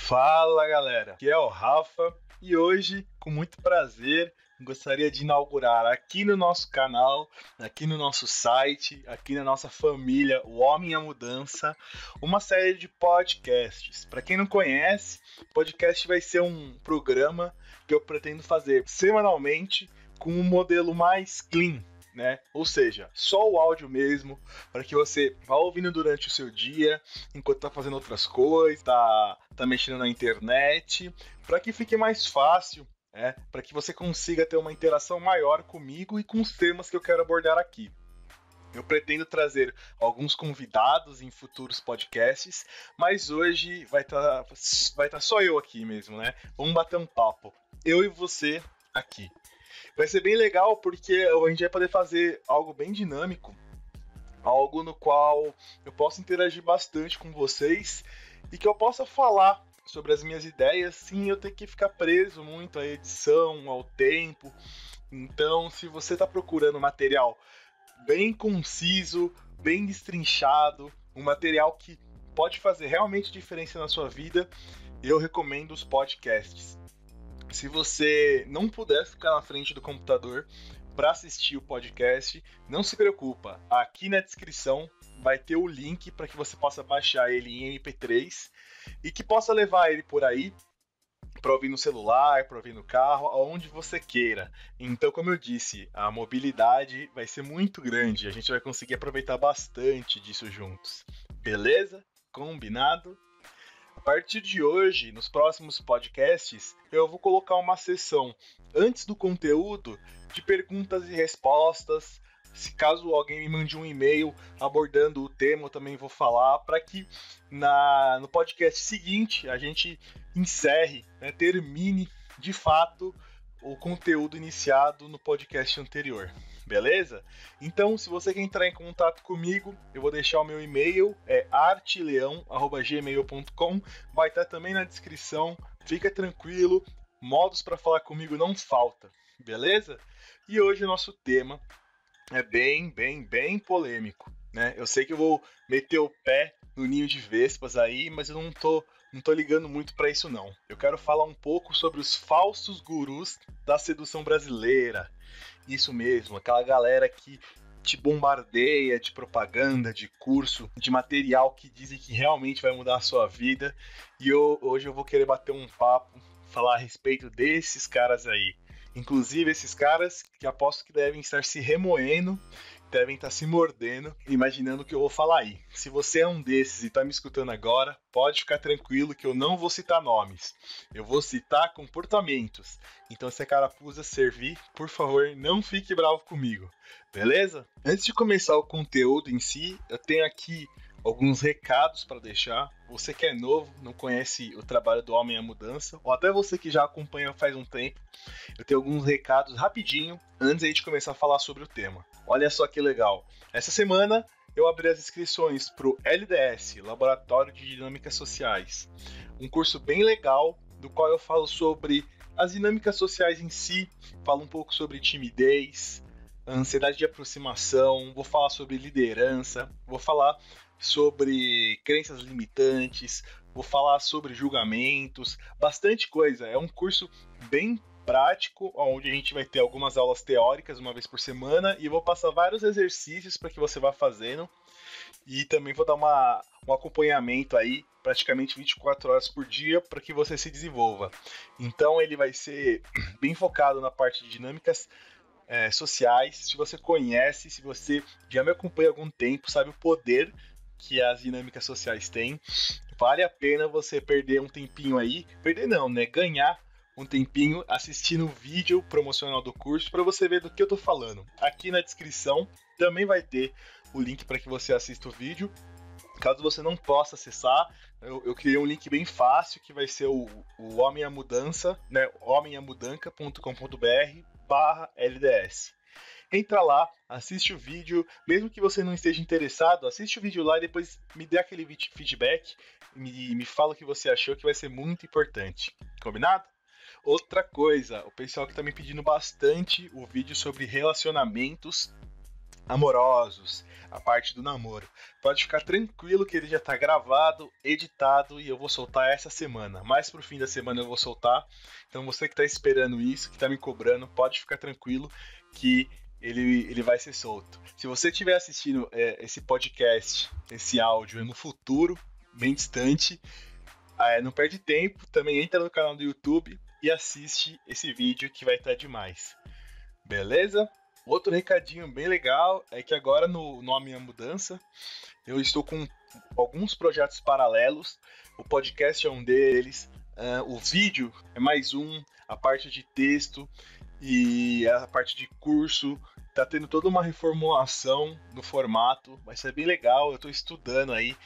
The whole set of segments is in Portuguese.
Fala galera, aqui é o Rafa e hoje, com muito prazer, gostaria de inaugurar aqui no nosso canal, aqui no nosso site, aqui na nossa família, o Homem e a Mudança, uma série de podcasts. Para quem não conhece, podcast vai ser um programa que eu pretendo fazer semanalmente com um modelo mais clean, né? Ou seja, só o áudio mesmo, para que você vá ouvindo durante o seu dia, enquanto tá fazendo outras coisas, tá mexendo na internet, para que fique mais fácil, para que você consiga ter uma interação maior comigo e com os temas que eu quero abordar aqui. Eu pretendo trazer alguns convidados em futuros podcasts, mas hoje vai tá só eu aqui mesmo, né? Vamos bater um papo, eu e você aqui. Vai ser bem legal porque a gente vai poder fazer algo bem dinâmico, algo no qual eu possa interagir bastante com vocês e que eu possa falar sobre as minhas ideias sem eu ter que ficar preso muito à edição, ao tempo. Então, se você está procurando material bem conciso, bem destrinchado, um material que pode fazer realmente diferença na sua vida, eu recomendo os podcasts. Se você não puder ficar na frente do computador para assistir o podcast, não se preocupa. Aqui na descrição vai ter o link para que você possa baixar ele em MP3 e que possa levar ele por aí para ouvir no celular, para ouvir no carro, aonde você queira. Então, como eu disse, a mobilidade vai ser muito grande. A gente vai conseguir aproveitar bastante disso juntos. Beleza? Combinado? A partir de hoje, nos próximos podcasts, eu vou colocar uma seção antes do conteúdo de perguntas e respostas. Se caso alguém me mande um e-mail abordando o tema, eu também vou falar para que no podcast seguinte a gente encerre, termine de fato o conteúdo iniciado no podcast anterior. Beleza? Então, se você quer entrar em contato comigo, eu vou deixar o meu e-mail, é arteleão@gmail.com, vai estar também na descrição, fica tranquilo, modos para falar comigo não falta, beleza? E hoje o nosso tema é bem polêmico, né? Eu sei que eu vou meter o pé no ninho de vespas aí, mas eu não tô ligando muito para isso não. Eu quero falar um pouco sobre os falsos gurus da sedução brasileira. Isso mesmo, aquela galera que te bombardeia de propaganda, de curso, de material que dizem que realmente vai mudar a sua vida. E hoje eu vou querer bater um papo, falar a respeito desses caras aí. Inclusive esses caras que aposto que devem estar se remoendo, devem estar se mordendo, imaginando o que eu vou falar aí. Se você é um desses e está me escutando agora, pode ficar tranquilo que eu não vou citar nomes. Eu vou citar comportamentos. Então se a carapuça servir, por favor, não fique bravo comigo. Beleza? Antes de começar o conteúdo em si, eu tenho aqui alguns recados para deixar. Você que é novo, não conhece o trabalho do Homem e a Mudança, ou até você que já acompanha faz um tempo, eu tenho alguns recados rapidinho antes de começar a falar sobre o tema. Olha só que legal. Essa semana eu abri as inscrições para o LDS, Laboratório de Dinâmicas Sociais. Um curso bem legal, do qual eu falo sobre as dinâmicas sociais em si, falo um pouco sobre timidez, ansiedade de aproximação, vou falar sobre liderança, vou falar sobre crenças limitantes, vou falar sobre julgamentos, bastante coisa. É um curso bem prático, onde a gente vai ter algumas aulas teóricas uma vez por semana e eu vou passar vários exercícios para que você vá fazendo e também vou dar um acompanhamento aí praticamente 24 horas por dia para que você se desenvolva. Então ele vai ser bem focado na parte de dinâmicas sociais. Se você conhece, se você já me acompanha há algum tempo, sabe o poder que as dinâmicas sociais têm, vale a pena você perder um tempinho aí, perder não, né, ganhar um tempinho assistindo o vídeo promocional do curso para você ver do que eu tô falando. Aqui na descrição também vai ter o link para que você assista o vídeo. Caso você não possa acessar, eu criei um link bem fácil que vai ser o Homem a Mudança, né, homeamudanca.com.br/LDS. Entra lá, assiste o vídeo, mesmo que você não esteja interessado, assiste o vídeo lá e depois me dê aquele feedback, me fala o que você achou, que vai ser muito importante. Combinado? Outra coisa, o pessoal que tá me pedindo bastante o vídeo sobre relacionamentos amorosos, a parte do namoro. Pode ficar tranquilo que ele já tá gravado, editado e eu vou soltar essa semana. Mais pro fim da semana eu vou soltar. Então você que tá esperando isso, que tá me cobrando, pode ficar tranquilo que ele vai ser solto. Se você estiver assistindo esse podcast, esse áudio no futuro, bem distante, não perde tempo, também entra no canal do YouTube e assiste esse vídeo que vai estar demais. Beleza? Outro recadinho bem legal é que agora no Nome a Mudança eu estou com alguns projetos paralelos. O podcast é um deles, o vídeo é mais um, a parte de texto e a parte de curso. Tá tendo toda uma reformulação no formato, vai ser bem legal. Eu estou estudando aí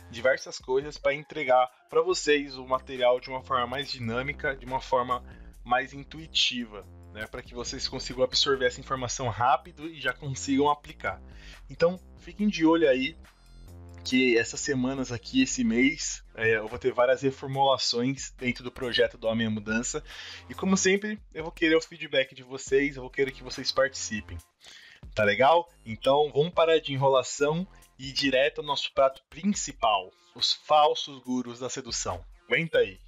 diversas coisas para entregar para vocês o material de uma forma mais dinâmica, de uma forma mais intuitiva, né, para que vocês consigam absorver essa informação rápido e já consigam aplicar. Então, fiquem de olho aí que essas semanas aqui, esse mês, eu vou ter várias reformulações dentro do projeto do Homem à Mudança. E como sempre, eu vou querer o feedback de vocês, eu vou querer que vocês participem. Tá legal? Então vamos parar de enrolação e ir direto ao nosso prato principal, os falsos gurus da sedução. Aguenta aí.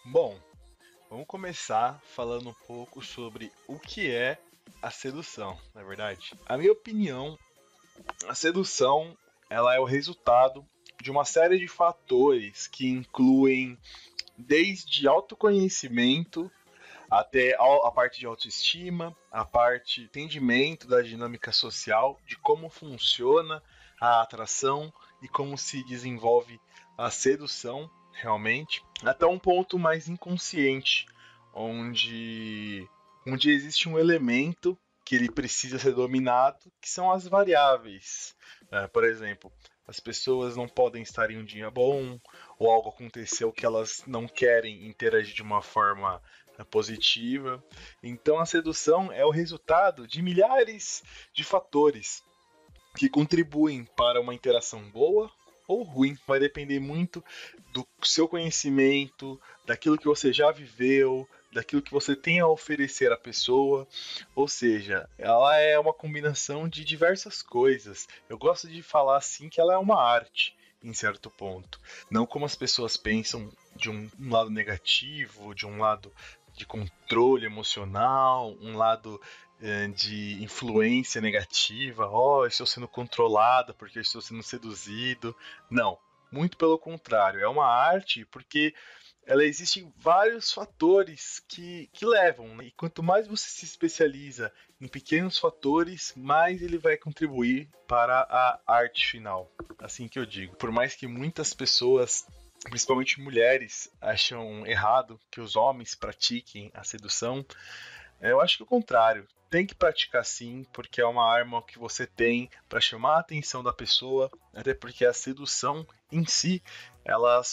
Bom, vamos começar falando um pouco sobre o que é a sedução, na é verdade. A minha opinião, a sedução ela é o resultado de uma série de fatores que incluem desde autoconhecimento até a parte de autoestima, a parte de entendimento da dinâmica social, de como funciona a atração e como se desenvolve a sedução realmente, até um ponto mais inconsciente, onde existe um elemento que ele precisa ser dominado, que são as variáveis. Por exemplo, as pessoas não podem estar em um dia bom, ou algo aconteceu que elas não querem interagir de uma forma positiva. Então a sedução é o resultado de milhares de fatores que contribuem para uma interação boa ou ruim. Vai depender muito do seu conhecimento, daquilo que você já viveu, daquilo que você tem a oferecer à pessoa. Ou seja, ela é uma combinação de diversas coisas. Eu gosto de falar assim que ela é uma arte, em certo ponto. Não como as pessoas pensam de um lado negativo, de um lado de controle emocional, um lado de influência negativa, eu estou sendo controlada porque eu estou sendo seduzido. Não, muito pelo contrário, é uma arte porque ela existe em vários fatores que levam, né? E quanto mais você se especializa em pequenos fatores, mais ele vai contribuir para a arte final, assim que eu digo. Por mais que muitas pessoas, principalmente mulheres, acham errado que os homens pratiquem a sedução, eu acho que o contrário. Tem que praticar sim, porque é uma arma que você tem para chamar a atenção da pessoa, até porque a sedução em si, ela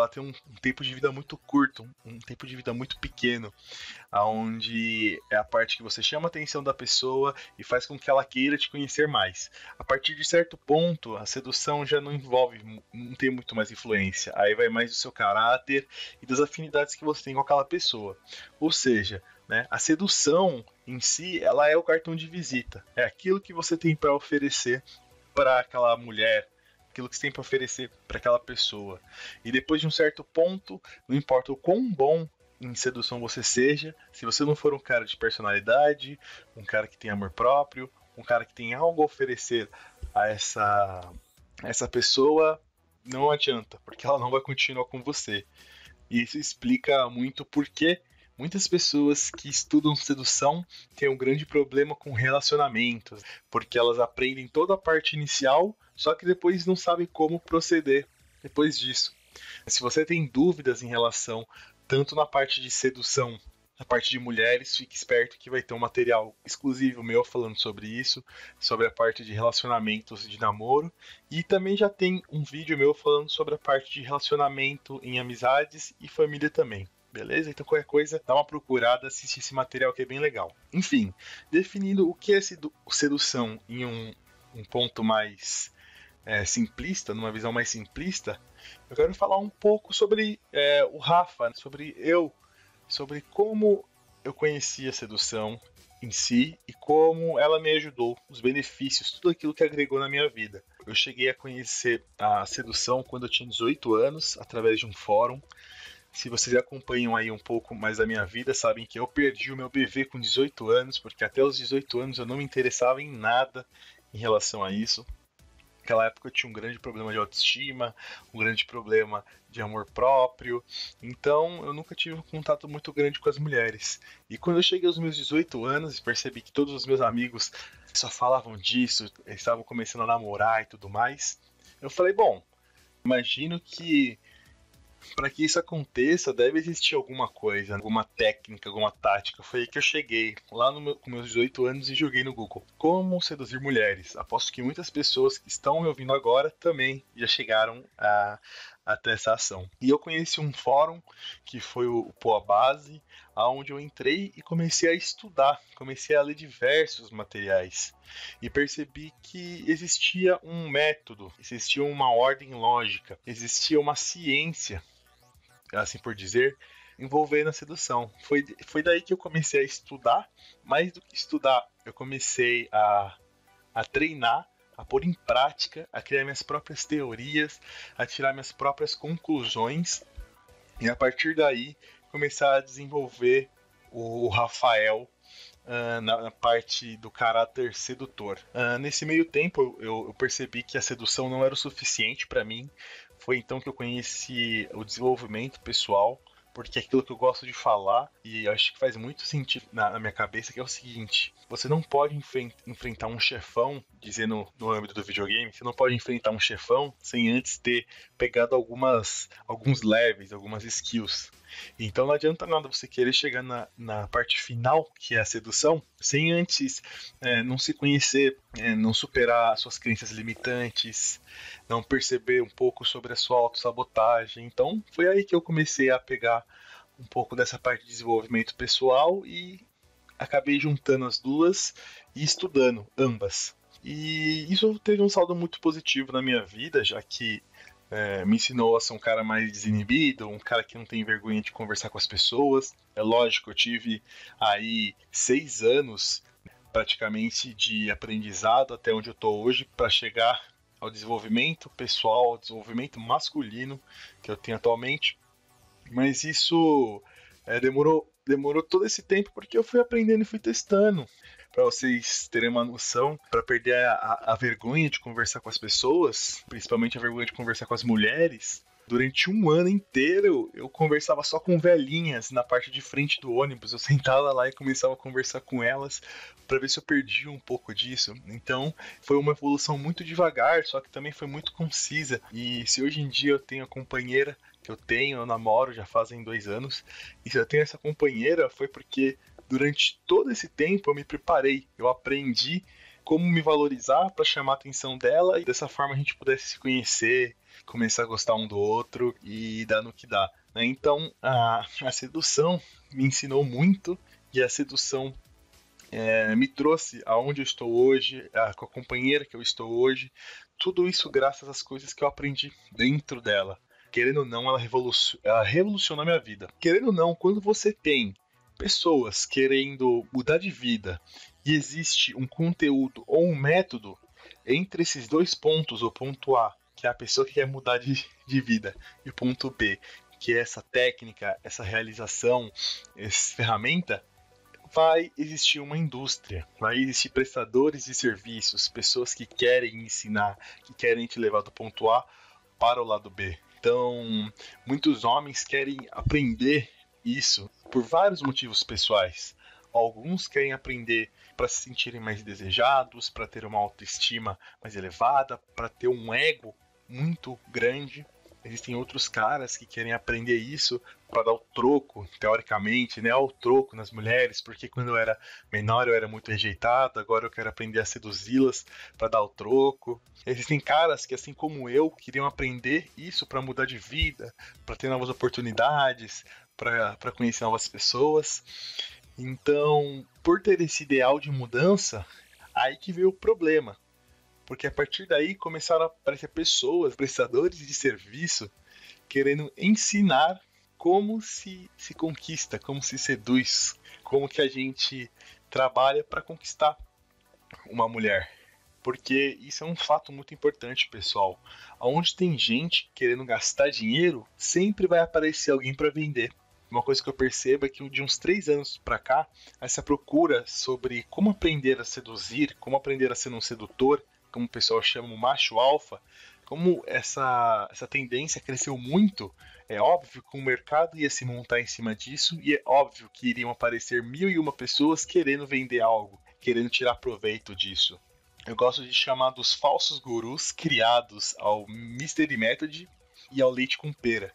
tem um tempo de vida muito curto, um tempo de vida muito pequeno, aonde é a parte que você chama a atenção da pessoa e faz com que ela queira te conhecer mais. A partir de certo ponto, a sedução já não envolve, não tem muito mais influência. Aí vai mais do seu caráter e das afinidades que você tem com aquela pessoa. Ou seja, né, a sedução em si, ela é o cartão de visita. É aquilo que você tem para oferecer para aquela mulher, aquilo que você tem para oferecer para aquela pessoa. E depois de um certo ponto, não importa o quão bom em sedução você seja, se você não for um cara de personalidade, um cara que tem amor próprio, um cara que tem algo a oferecer a essa pessoa, não adianta, porque ela não vai continuar com você. E isso explica muito porque muitas pessoas que estudam sedução têm um grande problema com relacionamentos, porque elas aprendem toda a parte inicial, só que depois não sabem como proceder depois disso. Se você tem dúvidas em relação tanto na parte de sedução, na parte de mulheres, fique esperto que vai ter um material exclusivo meu falando sobre isso, sobre a parte de relacionamentos de namoro, e também já tem um vídeo meu falando sobre a parte de relacionamento em amizades e família também. beleza? Então qualquer coisa, dá uma procurada, assiste esse material que é bem legal. Enfim, definindo o que é sedução em um ponto mais simplista, numa visão mais simplista, eu quero falar um pouco sobre o Rafa, sobre como eu conheci a sedução em si e como ela me ajudou, os benefícios, tudo aquilo que agregou na minha vida. Eu cheguei a conhecer a sedução quando eu tinha 18 anos, através de um fórum. Se vocês acompanham aí um pouco mais da minha vida, sabem que eu perdi o meu bebê com 18 anos, porque até os 18 anos eu não me interessava em nada em relação a isso. Naquela época eu tinha um grande problema de autoestima, um grande problema de amor próprio, então eu nunca tive um contato muito grande com as mulheres. E quando eu cheguei aos meus 18 anos e percebi que todos os meus amigos só falavam disso, estavam começando a namorar e tudo mais, eu falei, bom, imagino que para que isso aconteça, deve existir alguma coisa, alguma técnica, alguma tática. Foi aí que eu cheguei, lá com meus 18 anos, e joguei no Google. Como seduzir mulheres? Aposto que muitas pessoas que estão me ouvindo agora também já chegaram até essa ação. E eu conheci um fórum, que foi o Poa Base, onde eu entrei e comecei a estudar, comecei a ler diversos materiais. E percebi que existia um método, existia uma ordem lógica, existia uma ciência, assim por dizer, envolvendo a sedução. Foi daí que eu comecei a estudar, mais do que estudar, eu comecei a treinar, a pôr em prática, a criar minhas próprias teorias, a tirar minhas próprias conclusões, e a partir daí começar a desenvolver o Rafael na parte do caráter sedutor. Nesse meio tempo eu percebi que a sedução não era o suficiente para mim. Foi então que eu conheci o desenvolvimento pessoal, porque é aquilo que eu gosto de falar e acho que faz muito sentido na minha cabeça, que é o seguinte: você não pode enfrentar um chefão, dizendo no âmbito do videogame, você não pode enfrentar um chefão sem antes ter pegado alguns levels, algumas skills. Então não adianta nada você querer chegar na parte final, que é a sedução, sem antes não se conhecer, não superar suas crenças limitantes, não perceber um pouco sobre a sua autossabotagem. Então foi aí que eu comecei a pegar um pouco dessa parte de desenvolvimento pessoal e acabei juntando as duas e estudando ambas. E isso teve um saldo muito positivo na minha vida, já que me ensinou a ser um cara mais desinibido, um cara que não tem vergonha de conversar com as pessoas. É lógico, eu tive aí 6 anos praticamente de aprendizado até onde eu estou hoje para chegar ao desenvolvimento pessoal, ao desenvolvimento masculino que eu tenho atualmente. Mas isso demorou todo esse tempo porque eu fui aprendendo e fui testando. Para vocês terem uma noção, para perder a vergonha de conversar com as pessoas, principalmente a vergonha de conversar com as mulheres, durante um ano inteiro eu conversava só com velhinhas na parte de frente do ônibus. Eu sentava lá e começava a conversar com elas para ver se eu perdia um pouco disso. Então foi uma evolução muito devagar, só que também foi muito concisa. E se hoje em dia eu tenho a companheira que eu namoro já fazem 2 anos, e se eu tenho essa companheira foi porque durante todo esse tempo eu me preparei, eu aprendi como me valorizar para chamar a atenção dela e dessa forma a gente pudesse se conhecer, começar a gostar um do outro e dar no que dá, né? Então a sedução me ensinou muito e a sedução me trouxe aonde eu estou hoje, com a companheira que eu estou hoje, tudo isso graças às coisas que eu aprendi dentro dela. Querendo ou não, ela revolucionou a minha vida. Querendo ou não, quando você tem pessoas querendo mudar de vida e existe um conteúdo ou um método entre esses dois pontos, o ponto A, que é a pessoa que quer mudar de vida, e o ponto B, que é essa técnica, essa realização, essa ferramenta, vai existir uma indústria, vai existir prestadores de serviços, pessoas que querem ensinar, que querem te levar do ponto A para o lado B. Então, muitos homens querem aprender isso por vários motivos pessoais. Alguns querem aprender para se sentirem mais desejados, para ter uma autoestima mais elevada, para ter um ego muito grande. Existem outros caras que querem aprender isso para dar o troco, teoricamente, né? O troco nas mulheres, porque quando eu era menor eu era muito rejeitado, agora eu quero aprender a seduzi-las para dar o troco. Existem caras que, assim como eu, queriam aprender isso para mudar de vida, para ter novas oportunidades, para conhecer novas pessoas. Então, por ter esse ideal de mudança, aí que veio o problema. Porque a partir daí começaram a aparecer pessoas, prestadores de serviço, querendo ensinar como se conquista, como se seduz, como que a gente trabalha para conquistar uma mulher. Porque isso é um fato muito importante, pessoal. Onde tem gente querendo gastar dinheiro, sempre vai aparecer alguém para vender. Uma coisa que eu percebo é que de uns 3 anos para cá, essa procura sobre como aprender a seduzir, como aprender a ser um sedutor, como o pessoal chama o macho alfa, como essa tendência cresceu muito, é óbvio que o mercado ia se montar em cima disso e é óbvio que iriam aparecer 1001 pessoas querendo vender algo, querendo tirar proveito disso. Eu gosto de chamar dos falsos gurus criados ao Mystery Method e ao leite com pera.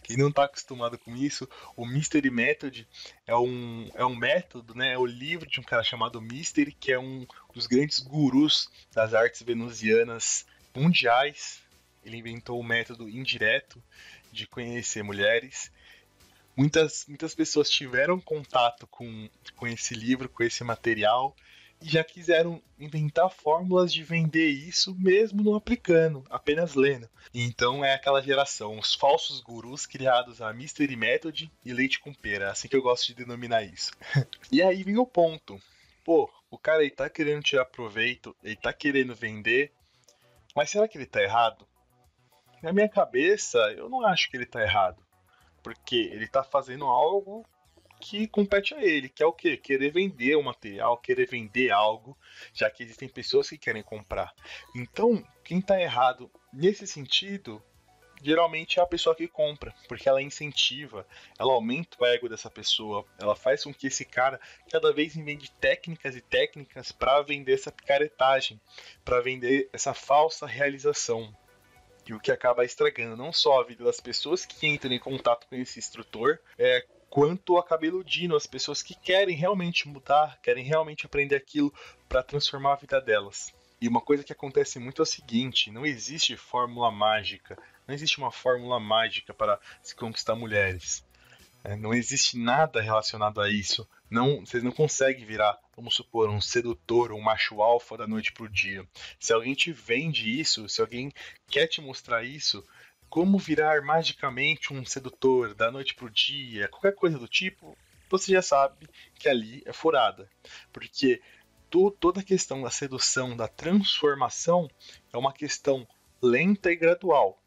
Quem não está acostumado com isso, o Mystery Method é um método, né? É o livro de um cara chamado Mystery, que é um dos grandes gurus das artes venusianas mundiais. Ele inventou o método indireto de conhecer mulheres. Muitas pessoas tiveram contato com esse livro, com esse material, e já quiseram inventar fórmulas de vender isso mesmo não aplicando, apenas lendo. Então é aquela geração, os falsos gurus criados a Mystery Method e leite com pera, assim que eu gosto de denominar isso. E aí vem o ponto. Pô, o cara aí tá querendo tirar proveito, ele tá querendo vender, mas será que ele tá errado? Na minha cabeça, eu não acho que ele tá errado. Porque ele tá fazendo algo que compete a ele, que é o quê? Querer vender o material, querer vender algo, já que existem pessoas que querem comprar. Então, quem está errado nesse sentido, geralmente é a pessoa que compra, porque ela incentiva, ela aumenta o ego dessa pessoa, ela faz com que esse cara cada vez invente técnicas e técnicas para vender essa picaretagem, para vender essa falsa realização. E o que acaba estragando não só a vida das pessoas que entram em contato com esse instrutor, quanto acaba iludindo as pessoas que querem realmente mudar, querem realmente aprender aquilo para transformar a vida delas. E uma coisa que acontece muito é o seguinte: não existe fórmula mágica, não existe uma fórmula mágica para se conquistar mulheres. Não existe nada relacionado a isso. Não, vocês não conseguem virar, vamos supor, um sedutor, um macho alfa da noite pro dia. Se alguém te vende isso, se alguém quer te mostrar isso, como virar magicamente um sedutor da noite pro dia, qualquer coisa do tipo, você já sabe que ali é furada. Porque toda a questão da sedução, da transformação, é uma questão lenta e gradual.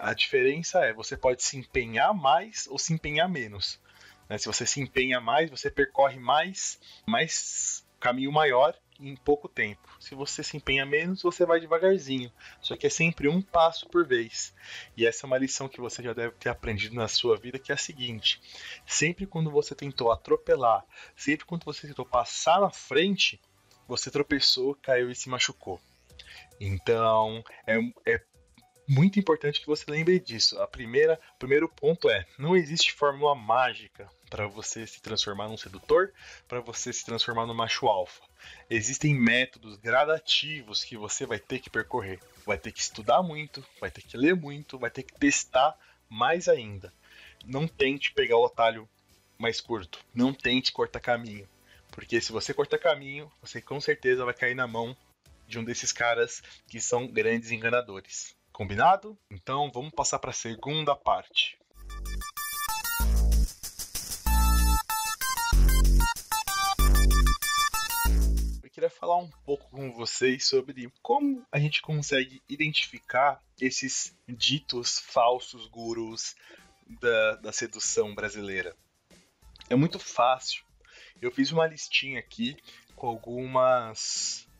A diferença é, você pode se empenhar mais ou se empenhar menos. Né? Se você se empenha mais, você percorre mais caminho maior em pouco tempo. Se você se empenha menos, você vai devagarzinho. Só que é sempre um passo por vez. E essa é uma lição que você já deve ter aprendido na sua vida, que é a seguinte: sempre quando você tentou atropelar, sempre quando você tentou passar na frente, você tropeçou, caiu e se machucou. Então, é muito importante que você lembre disso. O primeiro ponto é: não existe fórmula mágica para você se transformar num sedutor, para você se transformar no macho alfa. Existem métodos gradativos que você vai ter que percorrer. Vai ter que estudar muito, vai ter que ler muito, vai ter que testar mais ainda. Não tente pegar o atalho mais curto. Não tente cortar caminho. Porque se você cortar caminho, você com certeza vai cair na mão de um desses caras que são grandes enganadores. Combinado? Então vamos passar para a segunda parte. Eu queria falar um pouco com vocês sobre como a gente consegue identificar esses ditos falsos gurus da sedução brasileira. É muito fácil. Eu fiz uma listinha aqui com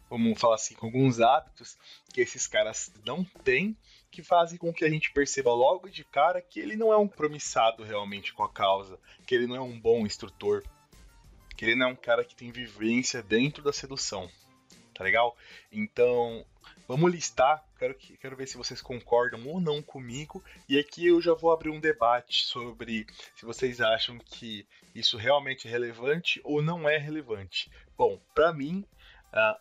vamos falar assim, com alguns hábitos que esses caras não têm, que fazem com que a gente perceba logo de cara que ele não é um compromissado realmente com a causa, que ele não é um bom instrutor, que ele não é um cara que tem vivência dentro da sedução, tá legal? Então, vamos listar, quero ver se vocês concordam ou não comigo, e aqui eu já vou abrir um debate sobre se vocês acham que isso realmente é relevante ou não é relevante. Bom, pra mim,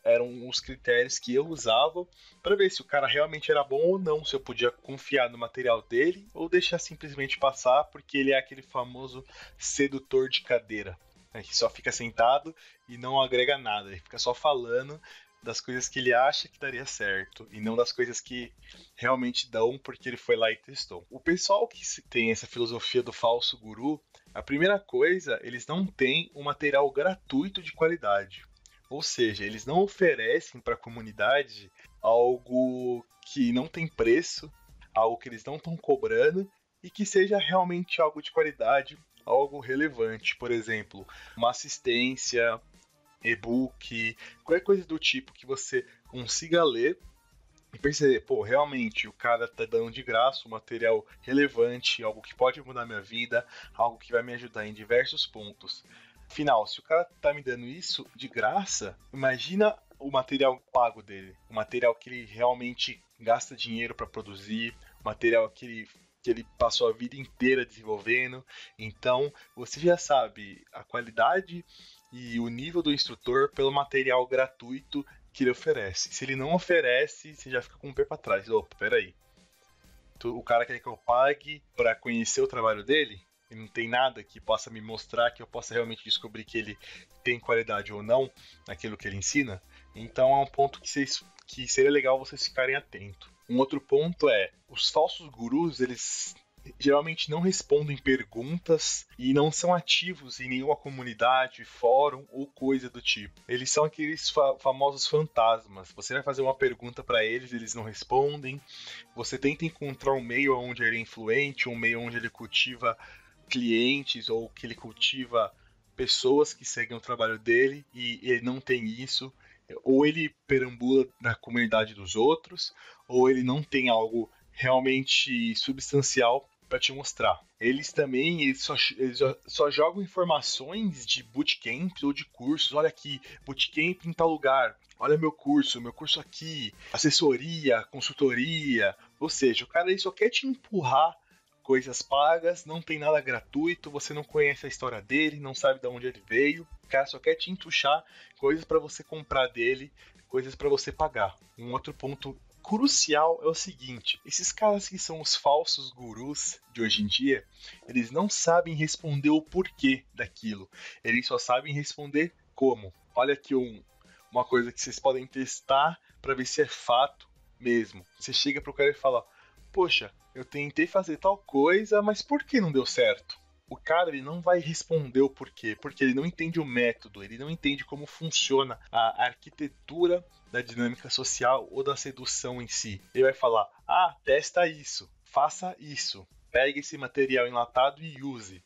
Eram os critérios que eu usava para ver se o cara realmente era bom ou não, se eu podia confiar no material dele ou deixar simplesmente passar, porque ele é aquele famoso sedutor de cadeira, né, que só fica sentado e não agrega nada, ele fica só falando das coisas que ele acha que daria certo e não das coisas que realmente dão porque ele foi lá e testou. O pessoal que tem essa filosofia do falso guru, a primeira coisa, eles não têm um material gratuito de qualidade. Ou seja, eles não oferecem para a comunidade algo que não tem preço, algo que eles não estão cobrando e que seja realmente algo de qualidade, algo relevante. Por exemplo, uma assistência, e-book, qualquer coisa do tipo que você consiga ler e perceber, pô, realmente o cara tá dando de graça um material relevante, algo que pode mudar minha vida, algo que vai me ajudar em diversos pontos. Afinal, se o cara tá me dando isso de graça, imagina o material pago dele, o material que ele realmente gasta dinheiro para produzir, o material que ele passou a vida inteira desenvolvendo. Então, você já sabe a qualidade e o nível do instrutor pelo material gratuito que ele oferece. Se ele não oferece, você já fica com o pé para trás. Opa, peraí. O cara quer que eu pague para conhecer o trabalho dele? E não tem nada que possa me mostrar que eu possa realmente descobrir que ele tem qualidade ou não naquilo que ele ensina? Então é um ponto que seria legal vocês ficarem atentos. Um outro ponto é, os falsos gurus, eles geralmente não respondem perguntas e não são ativos em nenhuma comunidade, fórum ou coisa do tipo. Eles são aqueles famosos fantasmas. Você vai fazer uma pergunta para eles, eles não respondem. Você tenta encontrar um meio onde ele é influente, um meio onde ele cultiva clientes ou que ele cultiva pessoas que seguem o trabalho dele e ele não tem isso. Ou ele perambula na comunidade dos outros, ou ele não tem algo realmente substancial para te mostrar. Eles só jogam informações de bootcamps ou de cursos. Olha aqui, bootcamp em tal lugar. Olha meu curso aqui, assessoria, consultoria. Ou seja, o cara ele só quer te empurrar coisas pagas, não tem nada gratuito, você não conhece a história dele, não sabe de onde ele veio. O cara só quer te entuchar coisas para você comprar dele, coisas para você pagar. Um outro ponto crucial é o seguinte: esses caras que são os falsos gurus de hoje em dia, eles não sabem responder o porquê daquilo, eles só sabem responder como. Olha aqui uma coisa que vocês podem testar para ver se é fato mesmo. Você chega pro cara e fala: poxa, eu tentei fazer tal coisa, mas por que não deu certo? O cara ele não vai responder o porquê, porque ele não entende o método, ele não entende como funciona a arquitetura da dinâmica social ou da sedução em si. Ele vai falar: ah, testa isso, faça isso, pegue esse material enlatado e use.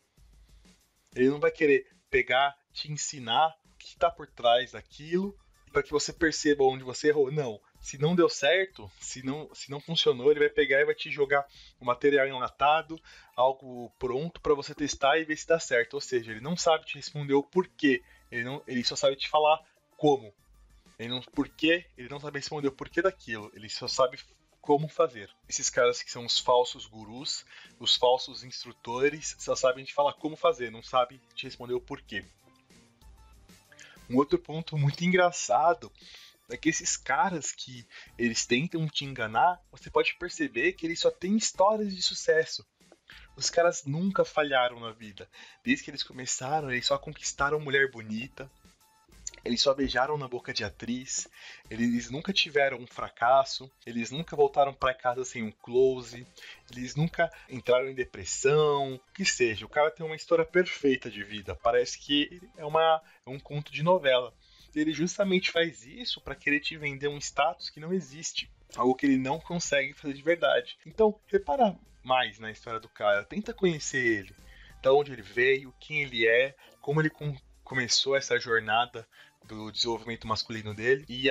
Ele não vai querer pegar, te ensinar o que está por trás daquilo para que você perceba onde você errou. Não. Se não deu certo, se não funcionou, ele vai pegar e vai te jogar o material enlatado, algo pronto para você testar e ver se dá certo. Ou seja, ele não sabe te responder o porquê, ele só sabe te falar como. Ele não sabe responder o porquê daquilo, ele só sabe como fazer. Esses caras que são os falsos gurus, os falsos instrutores, só sabem te falar como fazer, não sabem te responder o porquê. Um outro ponto muito engraçado é que esses caras que eles tentam te enganar, você pode perceber que eles só têm histórias de sucesso. Os caras nunca falharam na vida. Desde que eles começaram, eles só conquistaram mulher bonita, eles só beijaram na boca de atriz, eles nunca tiveram um fracasso, eles nunca voltaram para casa sem um close, eles nunca entraram em depressão, o que seja. O cara tem uma história perfeita de vida, parece que é um conto de novela. Ele justamente faz isso para querer te vender um status que não existe, algo que ele não consegue fazer de verdade. Então, repara mais na história do cara, tenta conhecer ele, da onde ele veio, quem ele é, como ele começou essa jornada do desenvolvimento masculino dele e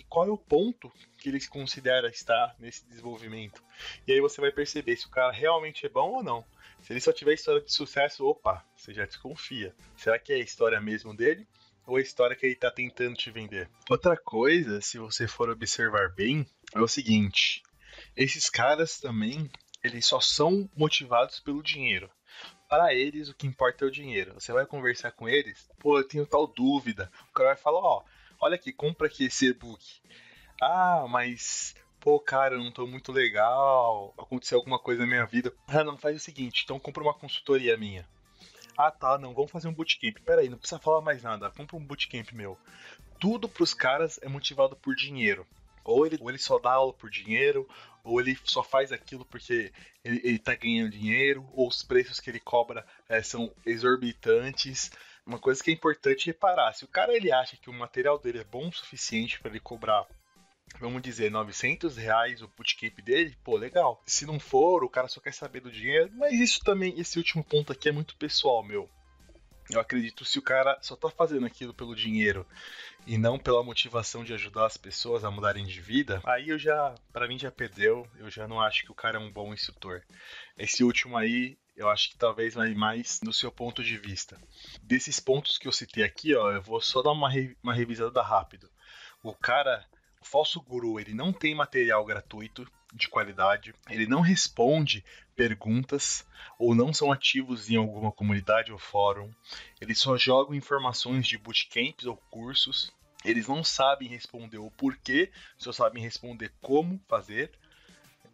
qual é o ponto que ele se considera estar nesse desenvolvimento. E aí você vai perceber se o cara realmente é bom ou não. Se ele só tiver história de sucesso, opa, você já desconfia. Será que é a história mesmo dele? Ou a história que ele está tentando te vender? Outra coisa, se você for observar bem, é o seguinte: esses caras também, eles só são motivados pelo dinheiro. Para eles, o que importa é o dinheiro. Você vai conversar com eles, pô, eu tenho tal dúvida. O cara vai falar: ó, Olha aqui, compra aqui esse e-book. Ah, mas pô, cara, eu não tô muito legal. Aconteceu alguma coisa na minha vida. Ah, não, faz o seguinte, então compra uma consultoria minha. Ah, tá, não, vamos fazer um bootcamp. Pera aí, não precisa falar mais nada. Compra um bootcamp meu. Tudo pros caras é motivado por dinheiro. Ou ele só dá aula por dinheiro, ou ele só faz aquilo porque ele tá ganhando dinheiro, ou os preços que ele cobra são exorbitantes. Uma coisa que é importante reparar, se o cara ele acha que o material dele é bom o suficiente para ele cobrar, vamos dizer, R$ 900 o bootcamp dele, pô, legal. Se não for, o cara só quer saber do dinheiro, mas isso também, esse último ponto aqui é muito pessoal, meu. Eu acredito se o cara só tá fazendo aquilo pelo dinheiro e não pela motivação de ajudar as pessoas a mudarem de vida, aí pra mim já perdeu, eu já não acho que o cara é um bom instrutor. Esse último aí, eu acho que talvez vai mais no seu ponto de vista. Desses pontos que eu citei aqui, ó, eu vou só dar uma revisada rápido. O cara, o falso guru, ele não tem material gratuito de qualidade, ele não responde perguntas ou não são ativos em alguma comunidade ou fórum, eles só jogam informações de bootcamps ou cursos, eles não sabem responder o porquê, só sabem responder como fazer.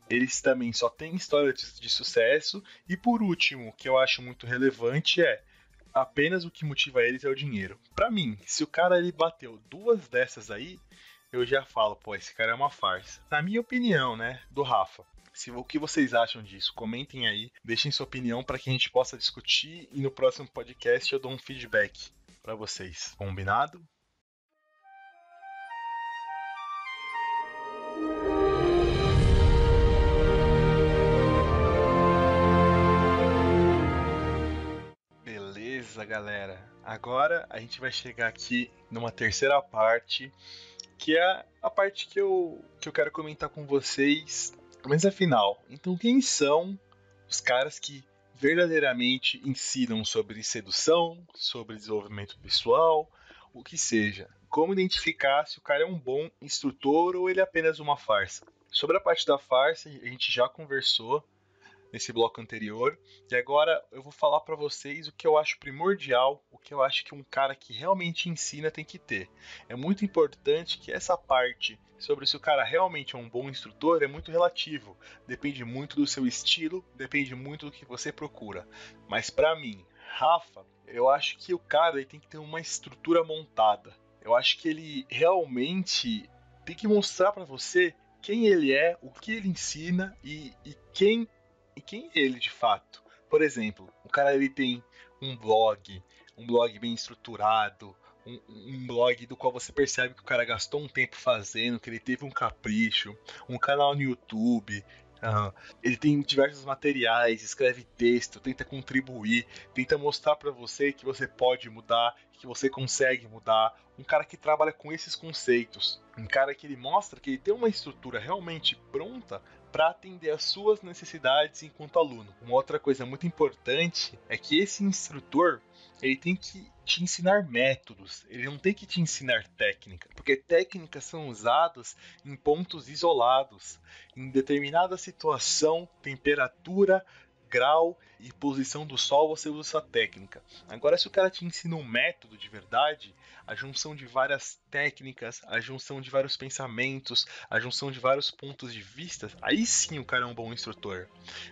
Eles também só têm histórias de sucesso. E por último, o que eu acho muito relevante é apenas o que motiva eles é o dinheiro. Pra mim, se o cara ele bateu duas dessas aí, eu já falo, pô, esse cara é uma farsa. Na minha opinião, né, do Rafa. O que vocês acham disso? Comentem aí, deixem sua opinião para que a gente possa discutir e no próximo podcast eu dou um feedback para vocês. Combinado? Beleza, galera. Agora a gente vai chegar aqui numa terceira parte, que é a parte que eu quero comentar com vocês. Mas afinal, então quem são os caras que verdadeiramente ensinam sobre sedução, sobre desenvolvimento pessoal, o que seja? Como identificar se o cara é um bom instrutor ou ele é apenas uma farsa? Sobre a parte da farsa, a gente já conversou nesse bloco anterior. E agora eu vou falar para vocês o que eu acho primordial, o que eu acho que um cara que realmente ensina tem que ter. É muito importante que essa parte sobre se o cara realmente é um bom instrutor é muito relativo. Depende muito do seu estilo, depende muito do que você procura. Mas para mim, Rafa, eu acho que o cara ele tem que ter uma estrutura montada. Eu acho que ele realmente tem que mostrar para você quem ele é, o que ele ensina e quem é ele de fato. Por exemplo, o cara ele tem um blog bem estruturado, um blog do qual você percebe que o cara gastou um tempo fazendo, que ele teve um capricho, um canal no YouTube. Ele tem diversos materiais, escreve texto, tenta contribuir, tenta mostrar para você que você pode mudar, que você consegue mudar. Um cara que trabalha com esses conceitos, um cara que ele mostra que ele tem uma estrutura realmente pronta para atender às suas necessidades enquanto aluno. Uma outra coisa muito importante é que esse instrutor ele tem que te ensinar métodos, ele não tem que te ensinar técnica, porque técnicas são usadas em pontos isolados, em determinada situação, temperatura, grau e posição do sol, você usa essa técnica. Agora, se o cara te ensina um método de verdade, a junção de várias técnicas, a junção de vários pensamentos, a junção de vários pontos de vista, aí sim o cara é um bom instrutor.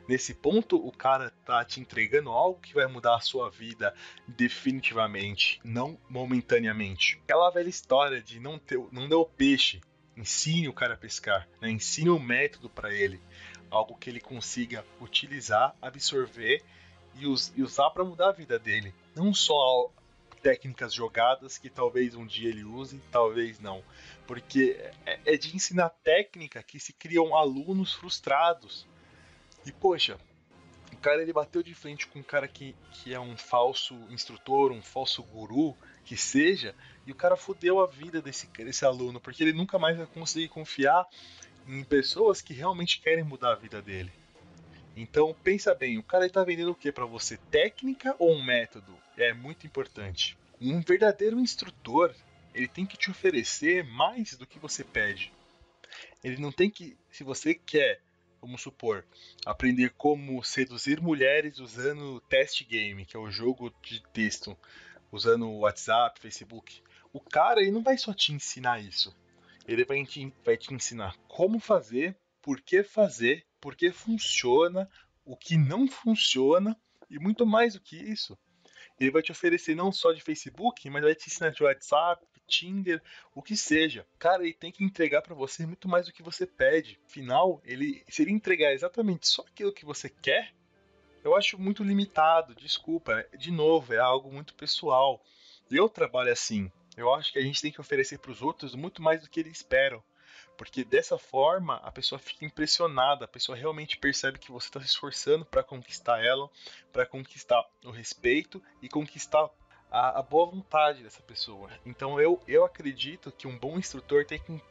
Nesse ponto, o cara tá te entregando algo que vai mudar a sua vida definitivamente, não momentaneamente. Aquela velha história de não dê o peixe, ensine o cara a pescar, né? Ensine o método para ele, algo que ele consiga utilizar, absorver e usar para mudar a vida dele. Não só técnicas jogadas que talvez um dia ele use, talvez não. Porque é de ensinar técnica que se criam alunos frustrados. E poxa, o cara ele bateu de frente com um cara que é um falso instrutor, um falso guru, que seja, e o cara fudeu a vida desse aluno, porque ele nunca mais vai conseguir confiar em pessoas que realmente querem mudar a vida dele. Então pensa bem, o cara está vendendo o que para você? Técnica ou um método? É muito importante. Um verdadeiro instrutor, ele tem que te oferecer mais do que você pede. Ele não tem que, se você quer, vamos supor, aprender como seduzir mulheres usando Test Game, que é o jogo de texto, usando o WhatsApp, Facebook. O cara, ele não vai só te ensinar isso. Ele vai te ensinar como fazer, por que funciona, o que não funciona e muito mais do que isso. Ele vai te oferecer não só de Facebook, mas vai te ensinar de WhatsApp, Tinder, o que seja. Cara, ele tem que entregar para você muito mais do que você pede. Afinal, se ele entregar exatamente só aquilo que você quer, eu acho muito limitado. Desculpa, de novo, é algo muito pessoal. Eu trabalho assim. Eu acho que a gente tem que oferecer para os outros muito mais do que eles esperam. Porque dessa forma a pessoa fica impressionada, a pessoa realmente percebe que você está se esforçando para conquistar ela, para conquistar o respeito e conquistar a boa vontade dessa pessoa. Então eu acredito que um bom instrutor tem que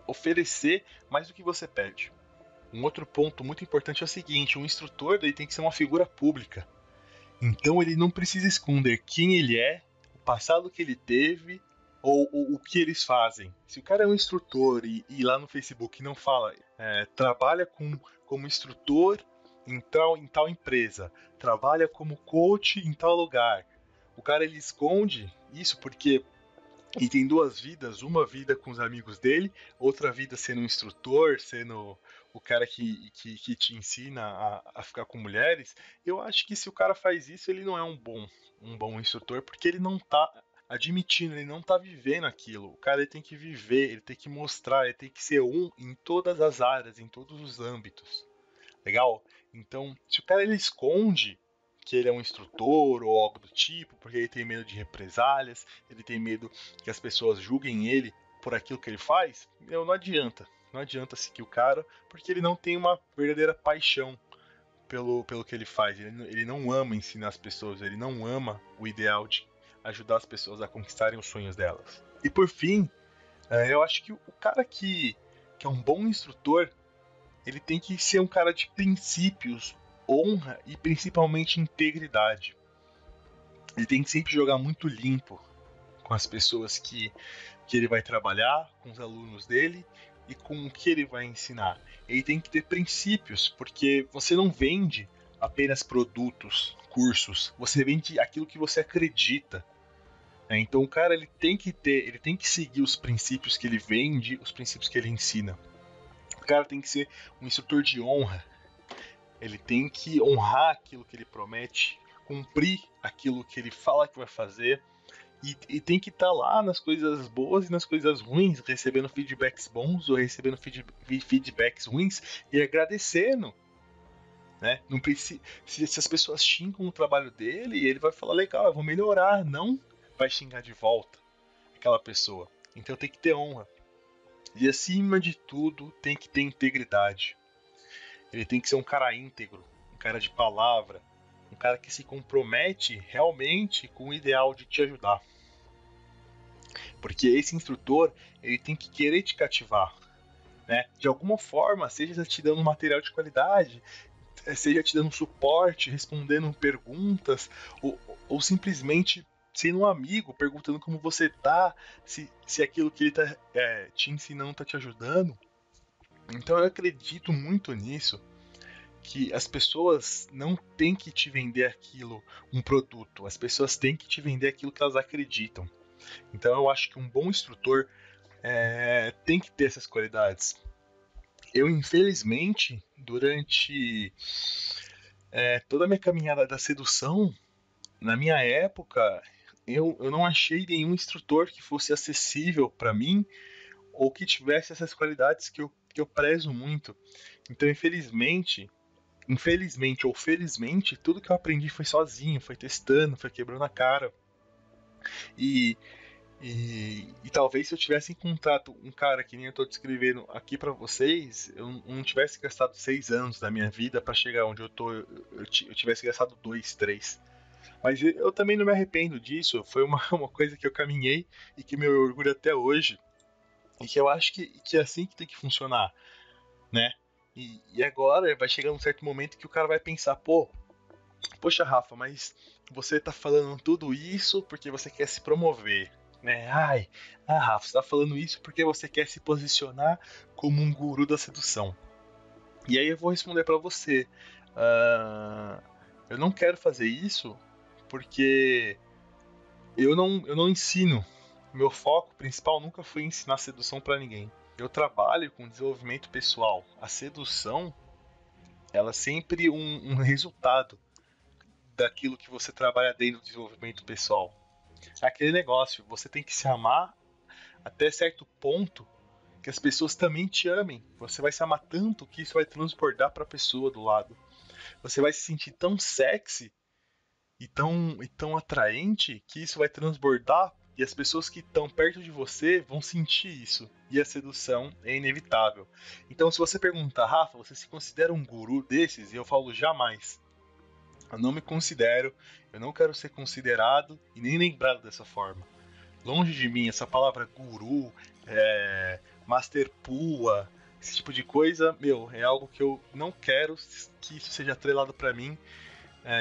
oferecer mais do que você pede. Um outro ponto muito importante é o seguinte: um instrutor ele tem que ser uma figura pública. Então ele não precisa esconder quem ele é, o passado que ele teve ou o que eles fazem. Se o cara é um instrutor e lá no Facebook não fala, trabalha como instrutor em tal empresa, trabalha como coach em tal lugar, o cara ele esconde isso porque ele tem duas vidas, uma vida com os amigos dele, outra vida sendo um instrutor, sendo o cara que te ensina a ficar com mulheres. Eu acho que se o cara faz isso, ele não é um bom instrutor, porque ele não tá admitindo, ele não tá vivendo aquilo. O cara ele tem que viver, ele tem que mostrar, ele tem que ser um em todas as áreas, em todos os âmbitos. Legal? Então, se o cara ele esconde que ele é um instrutor ou algo do tipo, porque ele tem medo de represálias, ele tem medo que as pessoas julguem ele por aquilo que ele faz, não adianta. Não adianta seguir o cara, porque ele não tem uma verdadeira paixão pelo que ele faz. Ele não ama ensinar as pessoas, ele não ama o ideal de ajudar as pessoas a conquistarem os sonhos delas. E por fim, eu acho que o cara que é um bom instrutor, ele tem que ser um cara de princípios, honra e principalmente integridade. Ele tem que sempre jogar muito limpo com as pessoas que ele vai trabalhar, com os alunos dele e com o que ele vai ensinar. Ele tem que ter princípios, porque você não vende apenas produtos, cursos, você vende aquilo que você acredita. Então o cara ele tem que seguir os princípios que ele vende, os princípios que ele ensina. O cara tem que ser um instrutor de honra. Ele tem que honrar aquilo que ele promete, cumprir aquilo que ele fala que vai fazer. E tem que estar lá nas coisas boas e nas coisas ruins, recebendo feedbacks bons ou recebendo feedbacks ruins e agradecendo. Né? Não precisa, se as pessoas xingam o trabalho dele, ele vai falar: legal, eu vou melhorar. Não vai xingar de volta aquela pessoa. Então tem que ter honra. E acima de tudo, tem que ter integridade. Ele tem que ser um cara íntegro, um cara de palavra, um cara que se compromete realmente com o ideal de te ajudar. Porque esse instrutor, ele tem que querer te cativar, né? De alguma forma, seja te dando material de qualidade, seja te dando suporte, respondendo perguntas, ou simplesmente sendo um amigo, perguntando como você tá, se aquilo que ele tá te ensinando tá te ajudando. Então eu acredito muito nisso, que as pessoas não têm que te vender aquilo, um produto, as pessoas têm que te vender aquilo que elas acreditam. Então eu acho que um bom instrutor tem que ter essas qualidades. Eu, infelizmente, durante toda a minha caminhada da sedução, na minha época, eu não achei nenhum instrutor que fosse acessível para mim ou que tivesse essas qualidades que eu prezo muito. Então, infelizmente ou felizmente, tudo que eu aprendi foi sozinho, foi testando, foi quebrando a cara. E, e talvez se eu tivesse encontrado um cara que nem eu estou descrevendo aqui para vocês, eu não tivesse gastado 6 anos da minha vida para chegar onde eu tô, eu tivesse gastado 2, 3. Mas eu também não me arrependo disso, foi uma coisa que eu caminhei e que me orgulho até hoje, e que eu acho que é assim que tem que funcionar, né? E agora vai chegar um certo momento que o cara vai pensar: poxa, Rafa, mas você tá falando tudo isso porque você quer se promover, né? Rafa, você tá falando isso porque você quer se posicionar como um guru da sedução. E aí eu vou responder pra você: ah, eu não quero fazer isso porque eu não ensino Meu foco principal nunca foi ensinar sedução para ninguém. Eu trabalho com desenvolvimento pessoal. A sedução, ela é sempre um resultado daquilo que você trabalha dentro do desenvolvimento pessoal. Aquele negócio, você tem que se amar até certo ponto que as pessoas também te amem. Você vai se amar tanto que isso vai transbordar para a pessoa do lado. Você vai se sentir tão sexy e tão atraente que isso vai transbordar e as pessoas que estão perto de você vão sentir isso. E a sedução é inevitável. Então, se você perguntar, Rafa, você se considera um guru desses? E eu falo jamais. Eu não me considero, eu não quero ser considerado e nem lembrado dessa forma. Longe de mim essa palavra guru, master pua, esse tipo de coisa, meu, é algo que eu não quero que isso seja atrelado para mim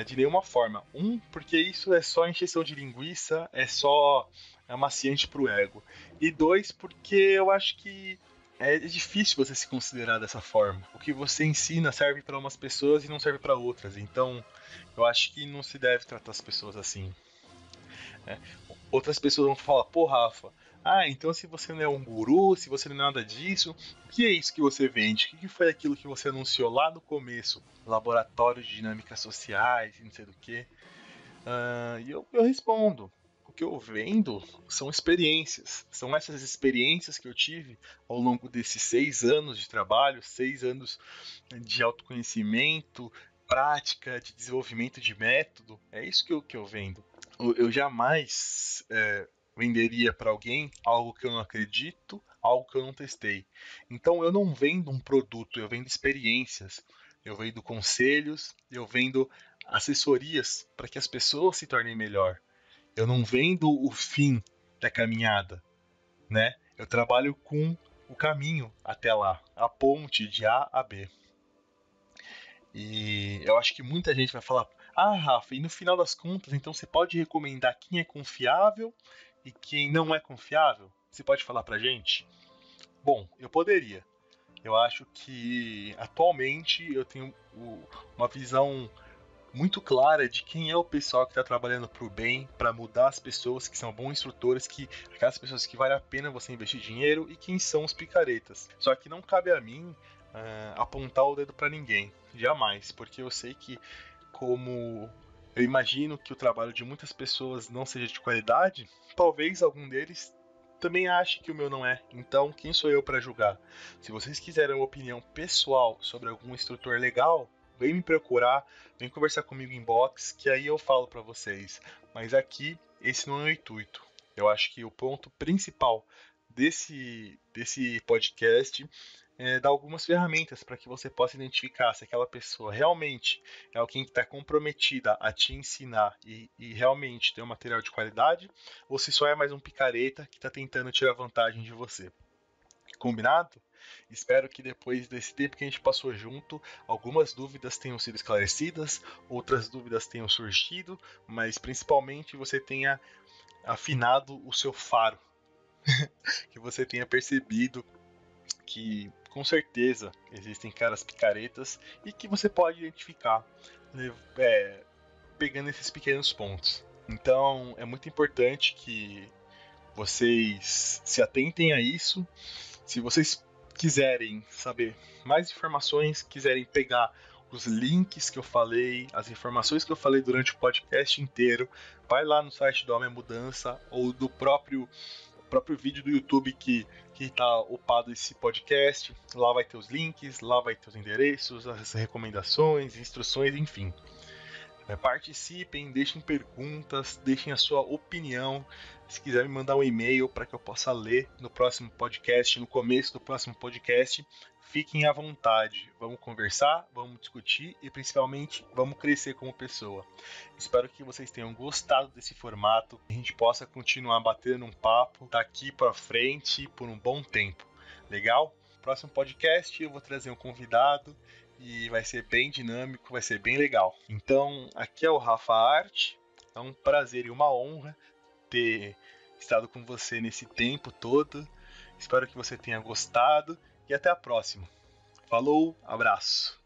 de nenhuma forma. Porque isso é só encheção de linguiça, é só amaciante pro ego. E dois, porque eu acho que é difícil você se considerar dessa forma. O que você ensina serve para umas pessoas e não serve para outras. Então, eu acho que não se deve tratar as pessoas assim. Né? Outras pessoas vão falar, pô, Rafa, então se você não é um guru, se você não é nada disso, o que é isso que você vende? O que foi aquilo que você anunciou lá no começo? Laboratório de dinâmicas sociais, não sei do que. E eu respondo. O que eu vendo são experiências. São essas experiências que eu tive ao longo desses 6 anos de trabalho, 6 anos de autoconhecimento, prática, de desenvolvimento de método. É isso que eu vendo. Eu jamais venderia para alguém algo que eu não acredito, algo que eu não testei. Então eu não vendo um produto, eu vendo experiências, eu vendo conselhos, eu vendo assessorias para que as pessoas se tornem melhor. Eu não vendo o fim da caminhada, né? Eu trabalho com o caminho até lá, a ponte de A a B. E eu acho que muita gente vai falar: Rafa, e no final das contas, então você pode recomendar quem é confiável e quem não é confiável? Você pode falar pra gente? Bom, eu poderia. Eu acho que atualmente eu tenho uma visão muito clara de quem é o pessoal que está trabalhando para o bem, para mudar as pessoas que são bons instrutores, aquelas pessoas que vale a pena você investir dinheiro e quem são os picaretas. Só que não cabe a mim apontar o dedo para ninguém, jamais, porque eu sei que como eu imagino que o trabalho de muitas pessoas não seja de qualidade, talvez algum deles também ache que o meu não é. Então, quem sou eu para julgar? Se vocês quiserem uma opinião pessoal sobre algum instrutor legal, vem me procurar, vem conversar comigo em box, que aí eu falo para vocês. Mas aqui, esse não é o intuito. Eu acho que o ponto principal desse podcast dar algumas ferramentas para que você possa identificar se aquela pessoa realmente é alguém que está comprometida a te ensinar e realmente tem um material de qualidade, ou se só é mais um picareta que está tentando tirar vantagem de você. Combinado? Espero que depois desse tempo que a gente passou junto, algumas dúvidas tenham sido esclarecidas, outras dúvidas tenham surgido, mas principalmente você tenha afinado o seu faro, que você tenha percebido que com certeza existem caras picaretas e que você pode identificar pegando esses pequenos pontos. Então é muito importante que vocês se atentem a isso. Se vocês quiserem saber mais informações, quiserem pegar os links que eu falei, as informações que eu falei durante o podcast inteiro, vai lá no site do Homem Mudança ou do próprio vídeo do YouTube que está upado esse podcast. Lá vai ter os links, lá vai ter os endereços, as recomendações, instruções, enfim. Participem, deixem perguntas, deixem a sua opinião. Se quiser me mandar um e-mail para que eu possa ler no próximo podcast, no começo do próximo podcast, fiquem à vontade. Vamos conversar, vamos discutir e principalmente vamos crescer como pessoa. Espero que vocês tenham gostado desse formato, que a gente possa continuar batendo um papo daqui para frente por um bom tempo. Legal? Próximo podcast eu vou trazer um convidado e vai ser bem dinâmico, vai ser bem legal. Então, aqui é o Rafa Arte. É um prazer e uma honra ter estado com você nesse tempo todo. Espero que você tenha gostado e até a próxima. Falou, abraço.